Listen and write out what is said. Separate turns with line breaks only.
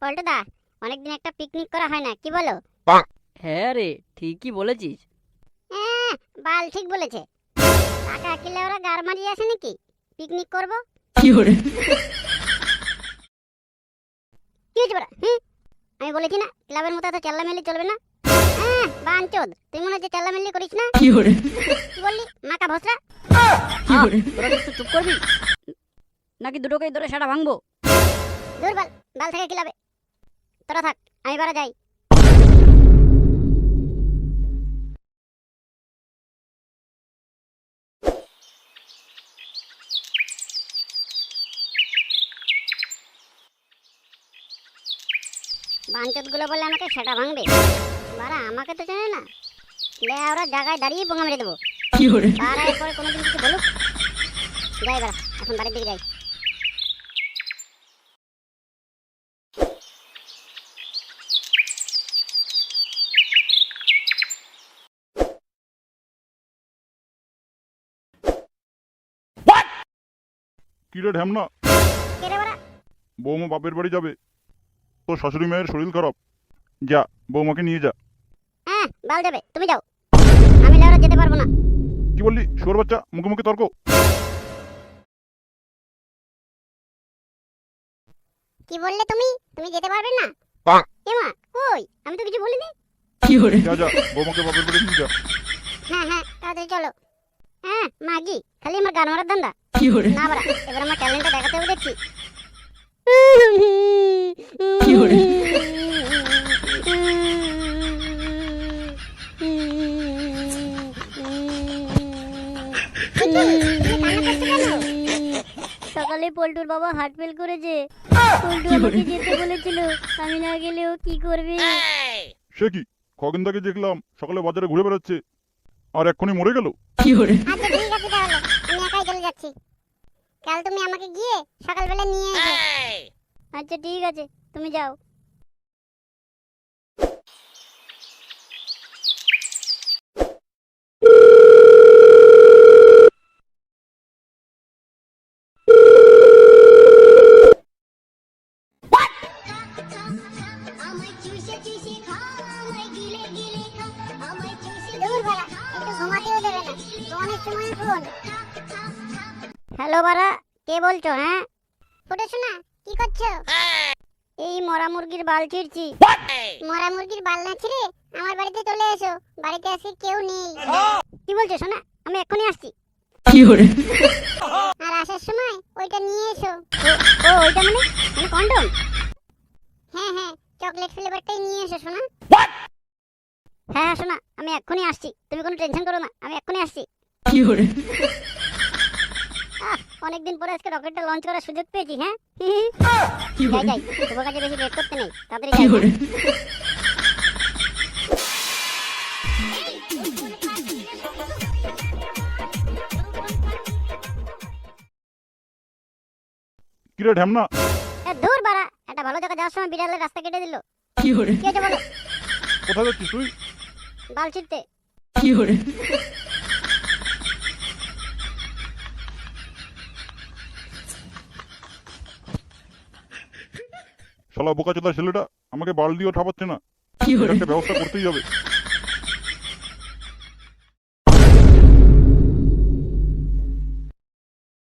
পল্টুদা, অনেকদিন একটা পিকনিক করা হয় না, কি বলো?
হ্যাঁ রে, ঠিকই বলেছিস।
বাল ঠিক বলেছে। টাকা কিলে ওরা গার মারিয়ে আসে নাকি পিকনিক করবো?
কি করে?
কি হয়েছে বড়া? আমি বলেছি না ক্লাবের মতো এত চেল্লামেল্লি চলবে না। বাঞ্চোদ, তুই মনে হচ্ছে চেল্লামেল্লি করিস না।
কি করে?
কি বললি মাকা ভসরা?
কি করে? তোরা একটু চুপ করবি নাকি দুটোকেই ধরে সেটা ভাঙবো?
দূর বাল, বাল থেকে ক্লাবে তোরা থাক, আমি বারা যাই। বাঞ্চোদ গুলো বলে আমাকে সেটা ভাঙবে, বারা আমাকে তো জানে না। লে ওরা জায়গায় দাঁড়িয়ে বোঙা মেরে দেবো।
কি করে?
বারা এরপরে কোনোদিন কিছু বলুক। যাই বারা, এখন বাড়ির দিকে যাই।
কি রে ঢ্যামনা,
কে রে বারা?
বৌমা বাপের বাড়ি যাবে। তোর শাশুড়ি মায়ের শরীর খারাপ, যা বৌমাকে নিয়ে যা।
বাল যাবে, তুমি যাও, আমি লেওরা যেতে পারবো না।
কি বললি শুয়োর বাচ্চা, মুখে মুখে তর্ক?
কি বললে তুমি? তুমি যেতে পারবে না? এমা কই, আমি তো কিছু বলিনি।
কি করে?
যা যা, বৌমাকে বাপের বাড়ি নিয়ে যা।
হ্যাঁ তাড়াতাড়ি চলো। মাগি, খালি আমার গান মারার ধান্দা।
কি করে?
না বাড়া, এবার আমার ট্যালেন্টটা দেখাতে হবে দেখছি।
কি করে?
সকালে পল্টুর বাবা হার্ট ফেল করেছে। পল্টু আমাকে যেতে বলেছিল, আমি না গেলেও কি করবে?
সে কি, খগেনদাকে দেখলাম সকালে বাজারে ঘুরে বেড়াচ্ছে, আর এক্ষুনি মরে গেল।
কি করে?
আচ্ছা ঠিক আছে, তাহলে আমি একাই চলে যাচ্ছি। কাল তুমি আমাকে গিয়ে সকালবেলা নিয়ে এসো। আচ্ছা ঠিক আছে, তুমি যাও। হ্যালো বারা, কে বলছো? ফুটে শোনা, কি করছো? এই মরা মুরগির বাল ছিঁড়ছি। মরা মুরগির বাল না ছিঁড়ে আমার বাড়িতে চলে এসো, বাড়িতে আজকে কেউ নেই। কি বলছো শোনা? আমি এক্ষুনি আসছি।
কি করে?
আর আসার সময় ওইটা নিয়ে এসো। ও ওইটা মানে কন্ডম? হ্যাঁ চকলেট ফ্লেভারটাই নিয়ে এসো শোনা। হ্যাঁ শোনা, আমি এক্ষুনি আসছি, তুমি কোনো টেনশন করো না, আমি এক্ষুনি আসছি।
কি করে?
অনেকদিন পরে আজকে রকেটটা লঞ্চ করার সুযোগ পেয়েছি।
কি করে?
যাই তোমার কাছে বেশি লেট করতে নেই, তাড়াতাড়ি
কি
যাই।
করে?
কি রে ঢ্যামনা,
দূর বাড়া, একটা ভালো জায়গা যাওয়ার সময় বিড়ালের রাস্তা কেটে দিল।
কি করে?
কি হয়েছে বলো?
কোথায় যাচ্ছিস তুই?
বাল ছিঁড়তে।
কি করে?
শালা বোকাচোদা ছেলেটা আমাকে বাল দিয়েও ঠাপাচ্ছে না,
কি করে?
একটা ব্যবস্থা করতেই হবে।